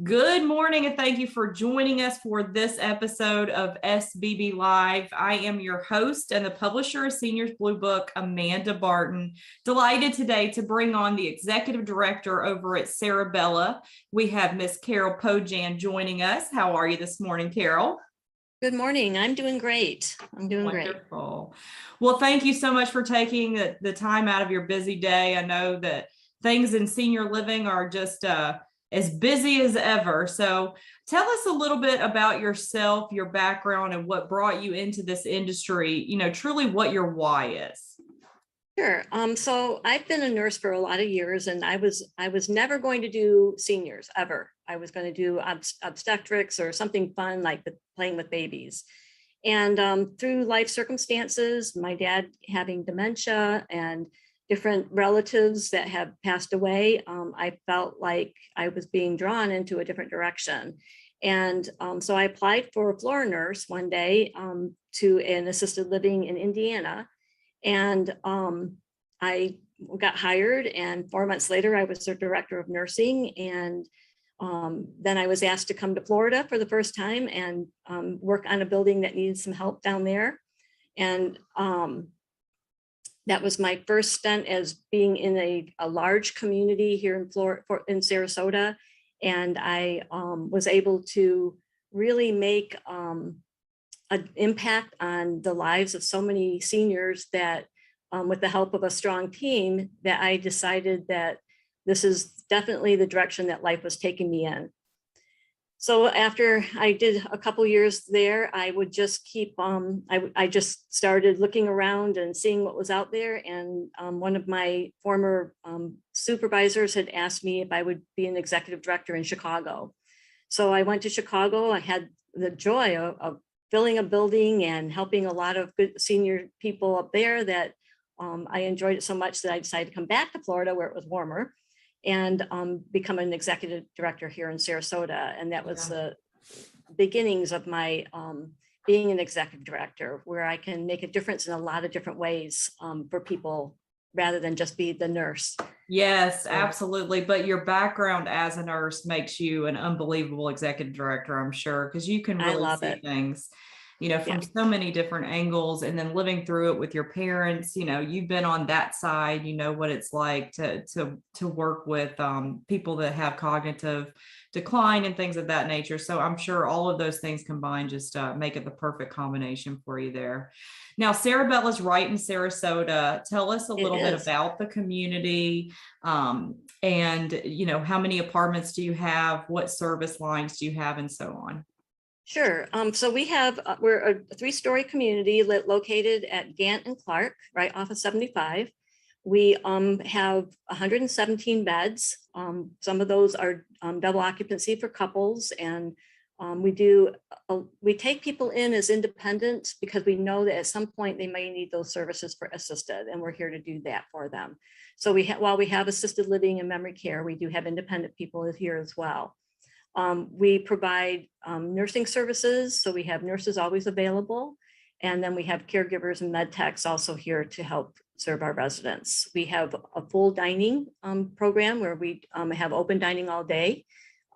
Good morning, and thank you for joining us for this episode of SBB Live. I am your host and the publisher of Seniors Blue Book, Amanda Barton. Delighted today to bring on the executive director over at Sarabella. We have Miss Carol Podjan joining us. How are you this morning, Carol? Good morning. I'm doing great. Wonderful. Well, thank you so much for taking the time out of your busy day. I know that things in senior living are just as busy as ever. So tell us a little bit about yourself, your background, and what brought you into this industry, truly what your why is. Sure. So I've been a nurse for a lot of years, and I was never going to do seniors ever. I was going to do obstetrics or something fun like playing with babies. And through life circumstances, my dad having dementia and different relatives that have passed away, I felt like I was being drawn into a different direction. And so I applied for a floor nurse one day to an assisted living in Indiana. And I got hired, and 4 months later, I was the director of nursing. And then I was asked to come to Florida for the first time and work on a building that needed some help down there. And that was my first stint as being in a large community here in Florida, in Sarasota. And I was able to really make an impact on the lives of so many seniors that with the help of a strong team, that I decided that this is definitely the direction that life was taking me in. So after I did a couple years there, I would just keep, I just started looking around and seeing what was out there. And one of my former supervisors had asked me if I would be an executive director in Chicago. So I went to Chicago. I had the joy of filling a building and helping a lot of good senior people up there that I enjoyed it so much that I decided to come back to Florida where it was warmer and become an executive director here in Sarasota. And that was the beginnings of my being an executive director, where I can make a difference in a lot of different ways for people rather than just be the nurse. Yes, absolutely. But your background as a nurse makes you an unbelievable executive director, I'm sure, because you can really see things, from so many different angles. And then living through it with your parents, you've been on that side, what it's like to work with people that have cognitive decline and things of that nature. So I'm sure all of those things combined just make it the perfect combination for you there. Now, Sarabella's right in Sarasota. Tell us a little bit about the community and, how many apartments do you have? What service lines do you have, and so on? Sure. So we're a 3-story community located at Gant and Clark, right off of 75. We have 117 beds. Some of those are double occupancy for couples, and we take people in as independent because we know that at some point they may need those services for assisted, and we're here to do that for them. So while we have assisted living and memory care, we do have independent people here as well. We provide nursing services, so we have nurses always available. And then we have caregivers and med techs also here to help serve our residents. We have a full dining program where we have open dining all day.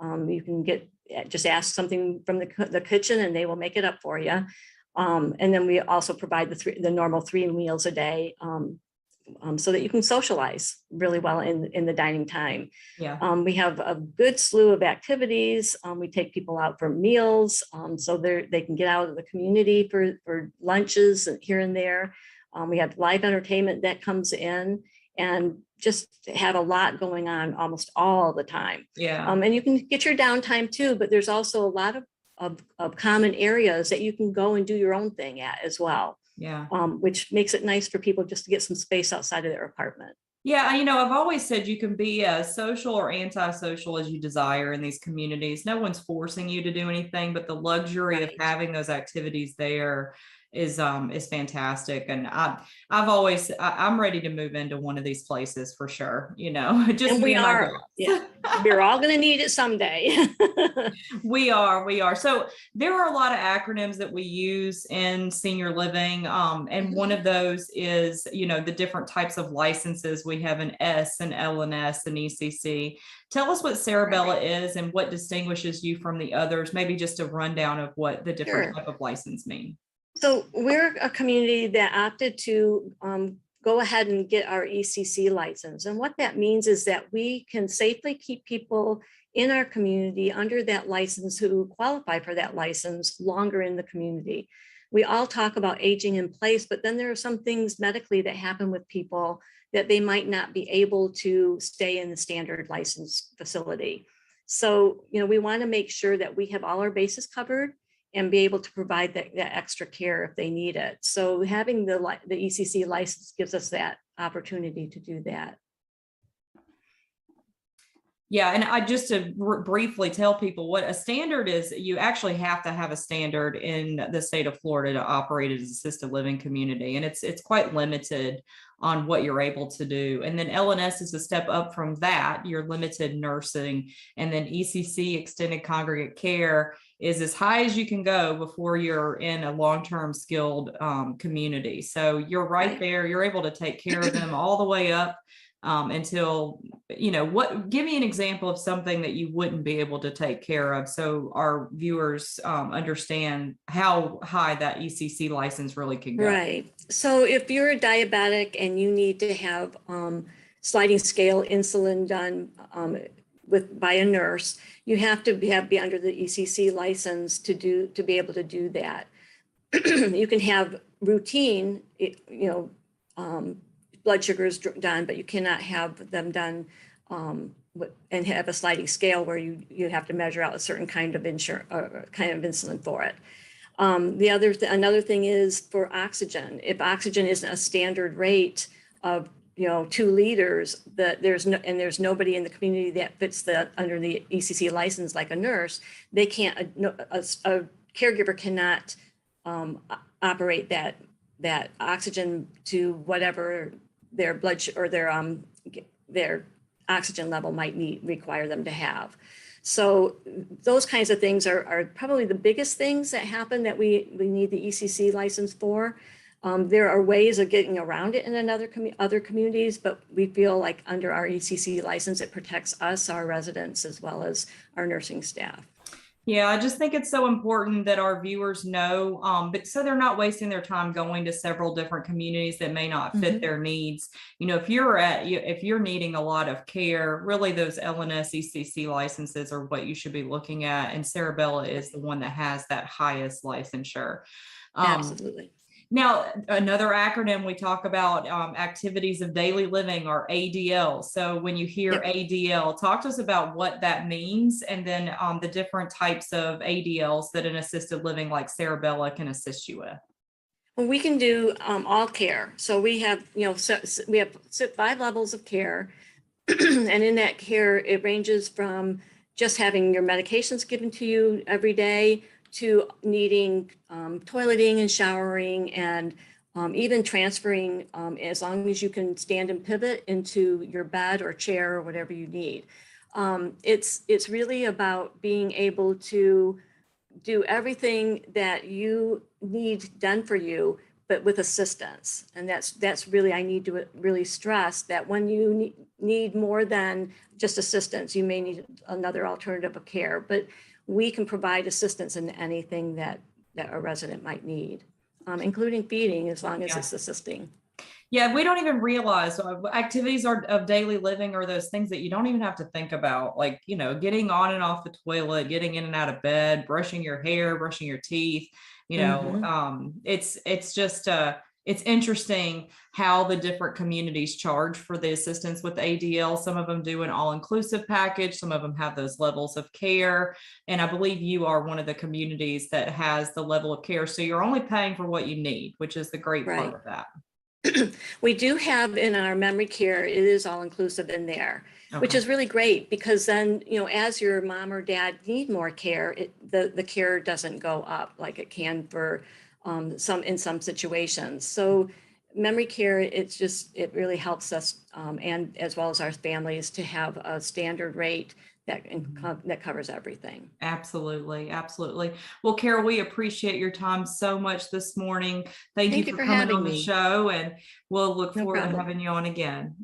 You can just ask something from the kitchen and they will make it up for you. And then we also provide the normal 3 meals a day so that you can socialize really well in the dining time. We have a good slew of activities. We take people out for meals so they can get out of the community for lunches here and there. We have live entertainment that comes in, and just have a lot going on almost all the time. And you can get your downtime too, but there's also a lot of common areas that you can go and do your own thing at as well. Which makes it nice for people just to get some space outside of their apartment. I've always said you can be as social or antisocial as you desire in these communities. No one's forcing you to do anything, but the luxury of having those activities there is fantastic. And I'm ready to move into one of these places for sure. Just and me and my yeah, we're all going to need it someday. We are. So there are a lot of acronyms that we use in senior living. And one of those is, the different types of licenses. We have an S, an LNS, an ECC. Tell us what Sarabella is and what distinguishes you from the others, maybe just a rundown of what the different type of license mean. So we're a community that opted to go ahead and get our ECC license. And what that means is that we can safely keep people in our community under that license who qualify for that license longer in the community. We all talk about aging in place, but then there are some things medically that happen with people that they might not be able to stay in the standard license facility. So, we want to make sure that we have all our bases covered and be able to provide that extra care if they need it. So having the ECC license gives us that opportunity to do that. Yeah, and I just to briefly tell people what a standard is. You actually have to have a standard in the state of Florida to operate as an assisted living community, and it's quite limited on what you're able to do. And then LNS is a step up from that. You're limited nursing, and then ECC, extended congregate care, is as high as you can go before you're in a long-term skilled community. So you're right there. You're able to take care of them all the way up until, give me an example of something that you wouldn't be able to take care of, so our viewers understand how high that ECC license really can go. Right. So if you're a diabetic and you need to have sliding scale insulin done by a nurse, you have to be under the ECC license to be able to do that. You can have routine, blood sugars done, but you cannot have them done and have a sliding scale where you have to measure out a certain kind of insulin for it. Another thing is for oxygen. If oxygen isn't a standard rate of 2 liters, there's nobody in the community that fits under the ECC license like a nurse. They can't. A caregiver cannot operate that oxygen to whatever their blood or their oxygen level might require them to have. So those kinds of things are probably the biggest things that happen that we need the ECC license for. There are ways of getting around it in other communities, but we feel like under our ECC license, it protects us, our residents, as well as our nursing staff. Yeah, I just think it's so important that our viewers know, but so they're not wasting their time going to several different communities that may not fit their needs. If you're needing a lot of care, really those LNS ECC licenses are what you should be looking at. And Sarabella is the one that has that highest licensure. Absolutely. Now, another acronym we talk about, activities of daily living, or ADL. So when you hear ADL, talk to us about what that means, and then the different types of ADLs that an assisted living like Sarabella can assist you with. Well, we can do all care. So we have, we have 5 levels of care. And in that care, it ranges from just having your medications given to you every day to needing toileting and showering, and even transferring, as long as you can stand and pivot, into your bed or chair or whatever you need. It's really about being able to do everything that you need done for you, but with assistance. And that's really, I need to really stress that when you need more than just assistance, you may need another alternative of care, but we can provide assistance in anything that a resident might need, including feeding, as long as it's assisting. Yeah, we don't even realize activities of daily living are those things that you don't even have to think about, like, getting on and off the toilet, getting in and out of bed, brushing your hair, brushing your teeth. It's just it's interesting how the different communities charge for the assistance with ADL. Some of them do an all-inclusive package. Some of them have those levels of care. And I believe you are one of the communities that has the level of care. So you're only paying for what you need, which is the great part of that. We do have in our memory care, it is all-inclusive in there, which is really great, because then, as your mom or dad need more care, the care doesn't go up like it can for in some situations. So memory care, it really helps us and as well as our families to have a standard rate that covers everything. Absolutely. Absolutely. Well, Carol, we appreciate your time so much this morning. Thank you Thank you for for coming having on the me. show, and we'll look No forward to problem. having you on again.